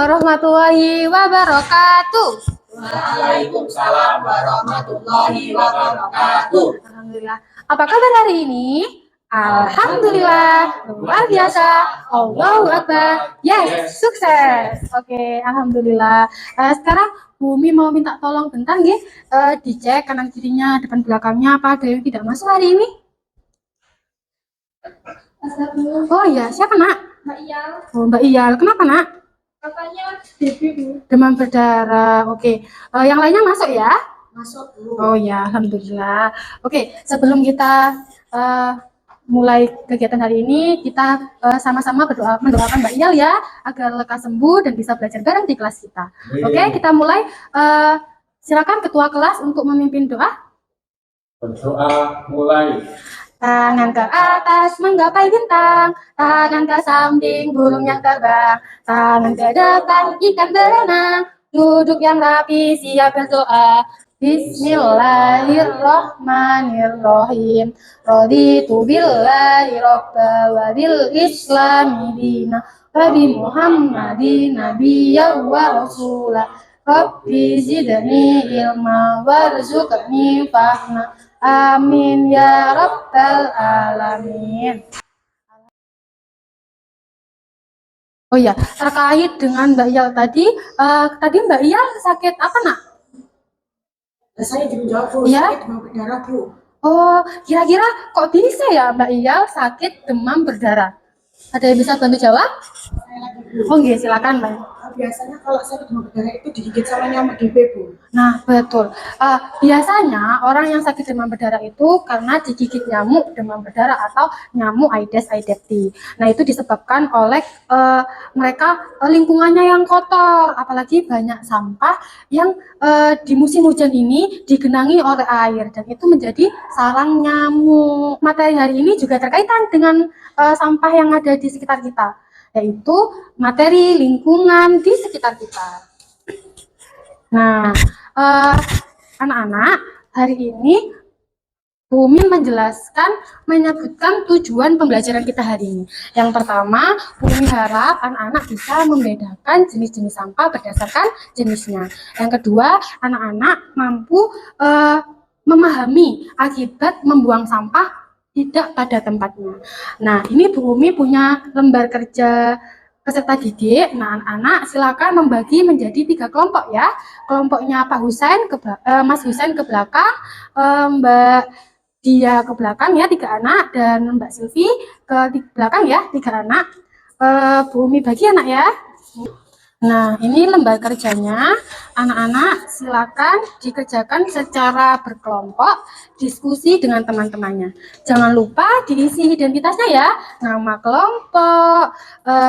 warahmatullahi wabarakatuh. Waalaikumsalam warahmatullahi wabarakatuh. Alhamdulillah. Apa kabar hari ini? Alhamdulillah, luar biasa. Allahu Akbar. Yes, sukses. Oke, alhamdulillah. Sekarang Bumi mau minta tolong bentar nggih, dicek kanan kirinya, depan belakangnya apa ada yang tidak masuk hari ini? Oh iya, siapa nak? Mbak Iyal, Oh, Mbak Iyal. Kenapa nak? katanya DB Demam berdarah. Oke. Yang lainnya masuk ya? masuk. Oh ya, alhamdulillah. Oke, sebelum kita mulai kegiatan hari ini, kita sama-sama mendoakan Mbak Iyal ya, agar lekas sembuh dan bisa belajar bareng di kelas kita. Oke, kita mulai. Silakan ketua kelas untuk memimpin doa. Berdoa mulai. Tangan ke atas menggapai bintang, tangan ke samping burung yang terbang, tangan ke depan ikan berenang, duduk yang rapi siap berdoa. Bismillahirrahmanirrahim. Raditu billahi robba wa bil islami dina wa bi muhammadin nabiyya wa rasula. Rabbi zidni ilma warzuqni fahma. Amin ya rabbal alamin. Oh ya, terkait dengan Mbak Iyal tadi, Mbak Iyal sakit apa nak? Saya dijawab Bu, Ya? sakit demam berdarah Bu. Oh, kira-kira kok bisa ya Mbak Iyal sakit demam berdarah? Ada yang bisa bantu jawab? Saya lagi Bu. Oh iya, silakan Mbak. Biasanya kalau sakit demam berdarah itu digigit sama nyamuk DB Bu. Nah, betul. Biasanya orang yang sakit demam berdarah itu karena digigit nyamuk demam berdarah atau nyamuk Aedes aegypti. Nah, itu disebabkan oleh mereka lingkungannya yang kotor, apalagi banyak sampah yang di musim hujan ini digenangi oleh air dan itu menjadi sarang nyamuk. Materi hari ini juga terkaitan dengan sampah yang ada di sekitar kita, yaitu materi lingkungan di sekitar kita. Nah, anak-anak, hari ini Bu Min menyebutkan tujuan pembelajaran kita hari ini. Yang pertama, Bu Min harap anak-anak bisa membedakan jenis-jenis sampah berdasarkan jenisnya. Yang kedua, anak-anak mampu memahami akibat membuang sampah tidak pada tempatnya. Nah, ini Bu Umi punya lembar kerja peserta didik. Nah, anak-anak silakan membagi menjadi 3 kelompok ya. Kelompoknya Pak Husain Mas Husain ke belakang, Mbak Dia ke belakang ya 3 anak, dan Mbak Silvi ke belakang ya 3 anak. Bu Umi bagi anak ya. Nah, ini lembar kerjanya. Anak-anak silakan dikerjakan secara berkelompok, diskusi dengan teman-temannya. Jangan lupa diisi identitasnya ya, nama kelompok,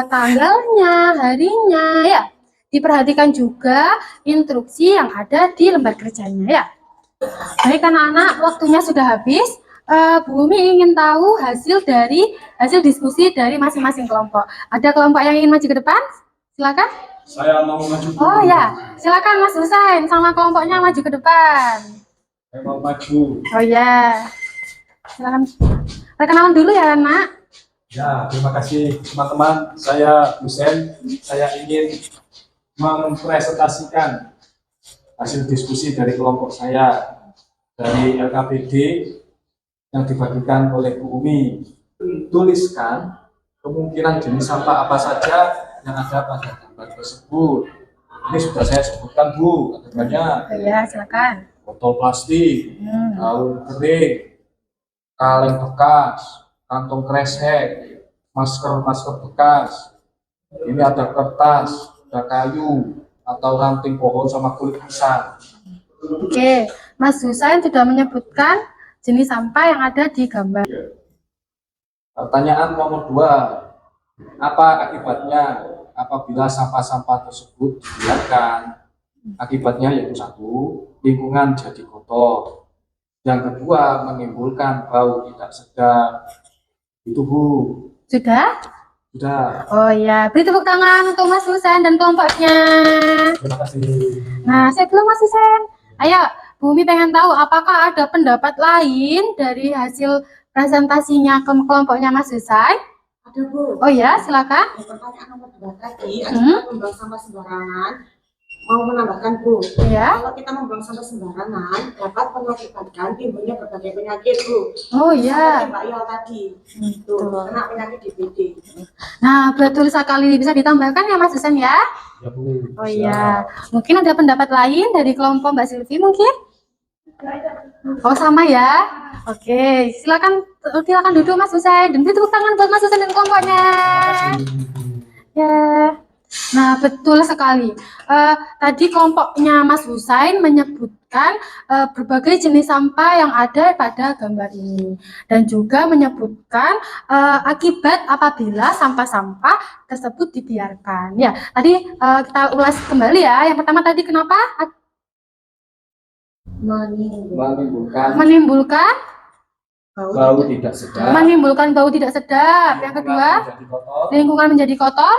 tanggalnya, harinya ya. Diperhatikan juga instruksi yang ada di lembar kerjanya ya. Baik anak-anak, waktunya sudah habis. Bu Umi ingin tahu hasil diskusi dari masing-masing kelompok. Ada kelompok yang ingin maju ke depan? Silakan. Saya mau maju. Oh ya, silakan Mas Husain sama kelompoknya maju ke depan. Saya mau maju. Oh ya, silakan. Perkenalan dulu ya anak. Ya, terima kasih teman-teman. Saya Husain. Saya ingin mempresentasikan hasil diskusi dari kelompok saya dari LKPD yang dibagikan oleh Bu Umi. Tuliskan kemungkinan jenis sampah apa saja yang ada pada gambar tersebut. Ini sudah saya sebutkan Bu, ada banyak. Oh ya, silakan. Botol plastik, daun kering, kaleng bekas, kantong kresek, masker bekas. Ini ada kertas, ada kayu, atau ranting pohon sama kulit pisang. Oke, Mas Husain sudah menyebutkan jenis sampah yang ada di gambar. Pertanyaan nomor 2, apa akibatnya apabila sampah-sampah tersebut dibiarkan? Akibatnya yaitu 1, lingkungan jadi kotor. Yang kedua, menimbulkan bau tidak sedap. Itu Bu. Sudah? Sudah. Oh ya, beri tepuk tangan untuk Mas Husain dan kelompoknya. Terima kasih. Nah, saya belum Mas Husain. Ayo, Bu Umi pengen tahu apakah ada pendapat lain dari hasil presentasinya kelompoknya Mas Husain? Ada Ada Bu. Oh ya, silakan. Pertanyaan nomor 2 tadi, adalah membuang sampah sembarangan. Mau menambahkan Bu, Ya. kalau kita membuang sampah sembarangan dapat mengakibatkan timbulnya berbagai penyakit Bu. Oh ya. Seperti Mbak Yol tadi, tuh, kena penyakit DBD. Nah, betul sekali. Bisa ditambahkan ya Mas Husen ya? Ya Bu. Oh iya. Mungkin ada pendapat lain dari kelompok Mbak Silvi mungkin? Oh sama ya. Oke, silakan duduk Mas Husen. Dan tepuk tangan buat Mas Husen dan kelompoknya. Ya. Nah, betul sekali. Tadi kelompoknya Mas Husain menyebutkan berbagai jenis sampah yang ada pada gambar ini, dan juga menyebutkan akibat apabila sampah-sampah tersebut dibiarkan. Ya, tadi kita ulas kembali ya. Yang pertama tadi kenapa? Menimbulkan Bau tidak sedap. menimbulkan bau tidak sedap. Yang kedua, lingkungan menjadi kotor.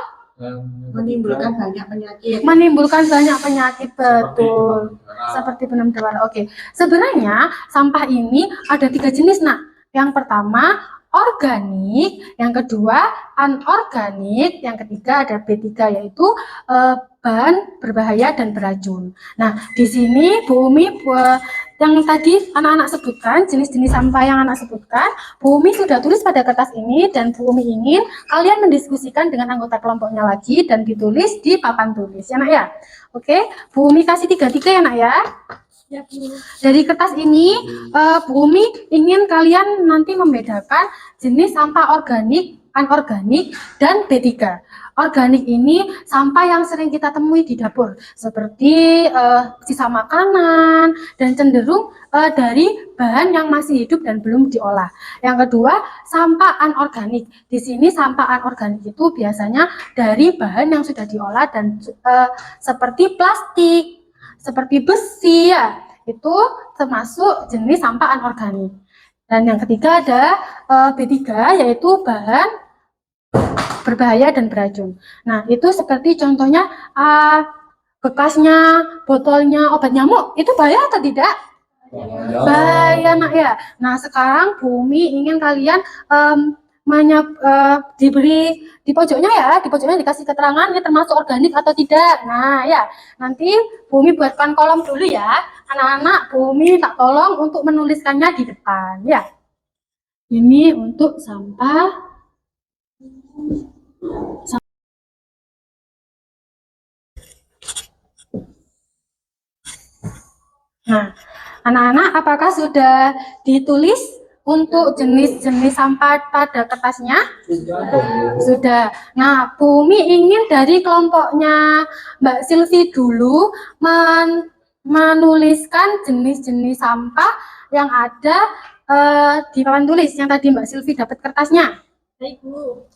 Menimbulkan banyak penyakit. Menimbulkan banyak penyakit, betul. Seperti demam berdarah. Oke, sebenarnya sampah ini ada 3 jenis, Nak. Yang pertama organik, yang kedua anorganik, yang ketiga ada B3 yaitu bahan berbahaya dan beracun. Nah, di sini Bu Umi yang tadi anak-anak sebutkan, jenis-jenis sampah yang anak sebutkan, Bu Umi sudah tulis pada kertas ini, dan Bu Umi ingin kalian mendiskusikan dengan anggota kelompoknya lagi dan ditulis di papan tulis, ya Nak ya. Oke, Bu Umi kasih 3-3 ya Nak ya. Ya, Bu. Dari kertas ini, Bu Umi ingin kalian nanti membedakan jenis sampah organik, anorganik, dan B3. Organik ini sampah yang sering kita temui di dapur, seperti sisa makanan dan cenderung dari bahan yang masih hidup dan belum diolah. Yang kedua, sampah anorganik. Di sini sampah anorganik itu biasanya dari bahan yang sudah diolah dan seperti plastik, seperti besi ya. Itu termasuk jenis sampah anorganik. Dan yang ketiga ada B3 yaitu bahan berbahaya dan beracun. Nah, itu seperti contohnya bekasnya botolnya obat nyamuk, itu bahaya atau tidak? Bahaya, Nak ya. Nah, sekarang Bu Umi ingin kalian diberi di pojoknya ya, di pojoknya dikasih keterangan ini termasuk organik atau tidak. Nah, ya, nanti Bu Umi buatkan kolom dulu ya. Anak-anak, Bu Umi tak tolong untuk menuliskannya di depan ya. Ini untuk sampah. Nah, anak-anak apakah sudah ditulis untuk jenis-jenis sampah pada kertasnya? Sudah. Nah, Bu Umi ingin dari kelompoknya Mbak Silvi dulu menuliskan jenis-jenis sampah yang ada di papan tulis yang tadi Mbak Silvi dapat kertasnya. Baik, Bu.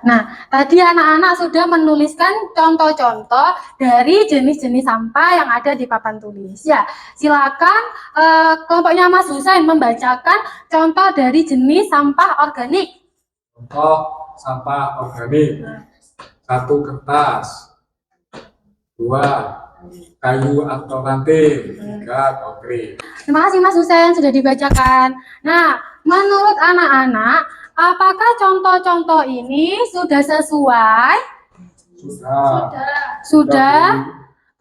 Nah, tadi anak-anak sudah menuliskan contoh-contoh dari jenis-jenis sampah yang ada di papan tulis. Ya, silakan kelompoknya Mas Husain membacakan contoh dari jenis sampah organik. Contoh sampah organik: 1 kertas, 2 kayu atau ranting, 3 konkrit. Terima kasih Mas Husain sudah dibacakan. Nah, menurut anak-anak, apakah contoh-contoh ini sudah sesuai? Sudah.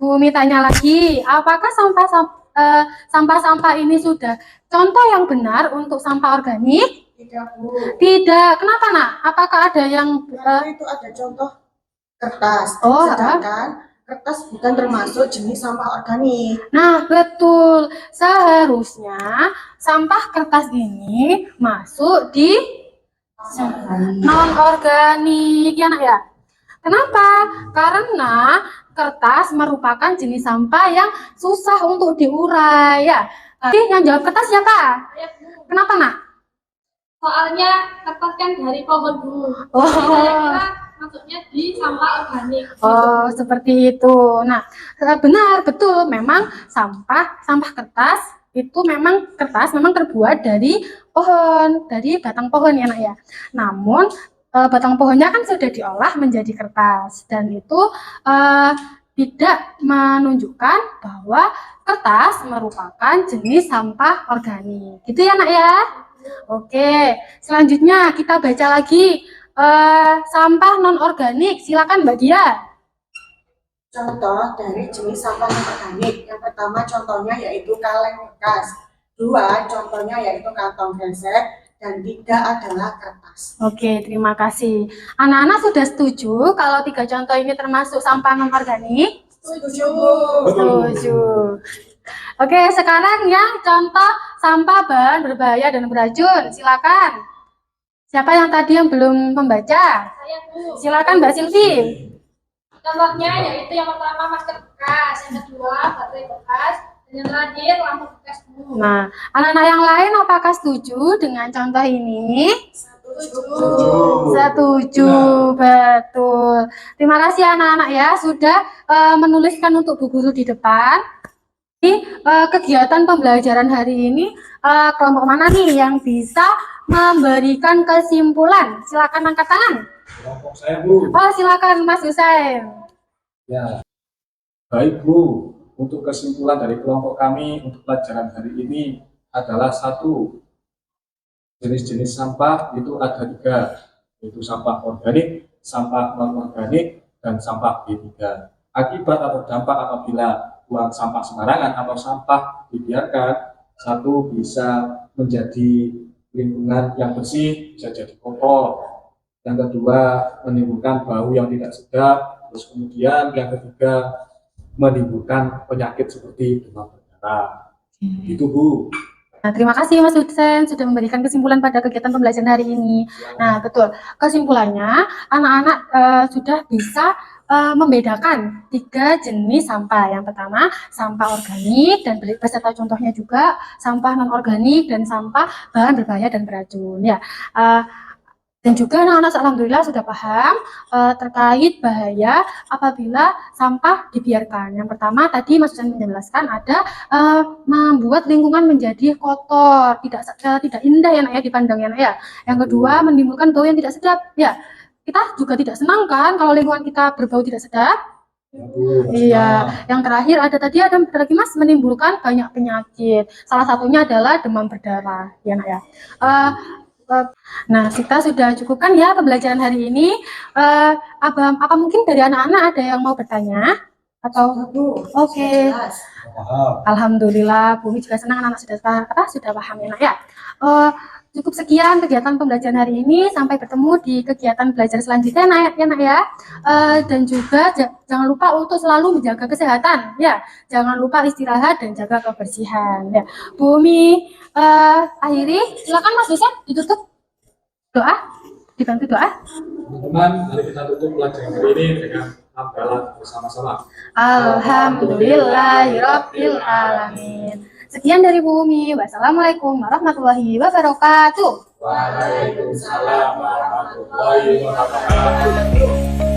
Bu Umi tanya lagi, apakah sampah-sampah ini sudah contoh yang benar untuk sampah organik? Tidak, Bu. Tidak. Kenapa, Nak? Apakah ada yang Itu ada contoh kertas. Oh, sedangkan kertas bukan termasuk jenis sampah organik. Nah, betul. Seharusnya sampah kertas ini masuk di non-organik, ya Nak ya. Kenapa? Karena kertas merupakan jenis sampah yang susah untuk diurai ya. Tapi yang jawab kertas siapa? Saya, Bu. Kenapa, Nak? Soalnya kertas kan dari pohon, Bu. Oh. Saya kira maksudnya di sampah organik. Oh, seperti itu. Nah, benar, betul. Memang sampah kertas itu memang kertas memang terbuat dari pohon, dari batang pohon ya, Nak ya. Namun batang pohonnya kan sudah diolah menjadi kertas dan itu tidak menunjukkan bahwa kertas merupakan jenis sampah organik. Gitu ya, Nak ya? Oke, selanjutnya kita baca lagi sampah non-organik. Silakan Mbak Dia. Contoh dari jenis sampah non-organik. Yang pertama contohnya yaitu kaleng bekas. Dua contohnya yaitu kantong kresek. Dan tiga adalah kertas. Oke, terima kasih. Anak-anak sudah setuju kalau 3 contoh ini termasuk sampah non-organik? Setuju. Setuju. Oke, sekarang yang contoh sampah bahan berbahaya dan beracun. Silakan. Siapa yang tadi yang belum membaca? Saya, Bu. Silakan Mbak Silvi. Contohnya yaitu yang pertama masker bekas, yang kedua baterai bekas, dan yang terakhir lampu bekas, Bu. Nah, anak-anak yang lain apakah setuju dengan contoh ini? Setuju, betul. Terima kasih anak-anak ya sudah menuliskan untuk Bu Guru di depan. Kegiatan pembelajaran hari ini kelompok mana nih yang bisa memberikan kesimpulan? Silakan angkat tangan. Kelompok saya, Bu. Oh, silakan Mas Husain. Ya, baik Bu. Untuk kesimpulan dari kelompok kami untuk pelajaran hari ini adalah satu, jenis-jenis sampah itu ada 3, yaitu sampah organik, sampah non-organik, dan sampah B3. Akibat atau dampak apabila buang sampah sembarangan atau sampah dibiarkan, satu bisa menjadi lingkungan yang bersih, bisa jadi kotor. Yang kedua menimbulkan bau yang tidak sedap. Terus kemudian yang ketiga menimbulkan penyakit seperti demam berdarah. Itu Bu. Nah, terima kasih Mas Husain sudah memberikan kesimpulan pada kegiatan pembelajaran hari ini. Nah, betul. Kesimpulannya, anak-anak sudah bisa membedakan 3 jenis sampah. Yang pertama, sampah organik dan beserta contohnya juga sampah non-organik dan sampah bahan berbahaya dan beracun. Ya, dan juga anak-anak alhamdulillah sudah paham terkait bahaya apabila sampah dibiarkan. Yang pertama tadi Mas Husain menjelaskan ada membuat lingkungan menjadi kotor, tidak indah ya Nak ya dipandang ya Nak ya. Yang kedua menimbulkan bau yang tidak sedap. Ya, kita juga tidak senang kan kalau lingkungan kita berbau tidak sedap. Iya, yang terakhir ada lagi Mas, menimbulkan banyak penyakit. Salah satunya adalah demam berdarah ya Nak ya. Nah, kita sudah cukupkan ya pembelajaran hari ini. Apa mungkin dari anak-anak ada yang mau bertanya? Atau Oke. Alhamdulillah, Bumi juga senang anak-anak sudah paham ya Nak ya. Cukup sekian kegiatan pembelajaran hari ini. Sampai bertemu di kegiatan belajar selanjutnya Nak ya. Dan juga jangan lupa untuk selalu menjaga kesehatan ya. Jangan lupa istirahat dan jaga kebersihan ya. Bumi akhiri, silakan Mas Husain ditutup doa, dibantu doa. Teman-teman, mari kita tutup pelajaran hari ini dengan hafalan bersama-sama. Alhamdulillahirabbil alamin. Sekian dari Bumi. Wassalamualaikum warahmatullahi wabarakatuh. Waalaikumsalam warahmatullahi wabarakatuh.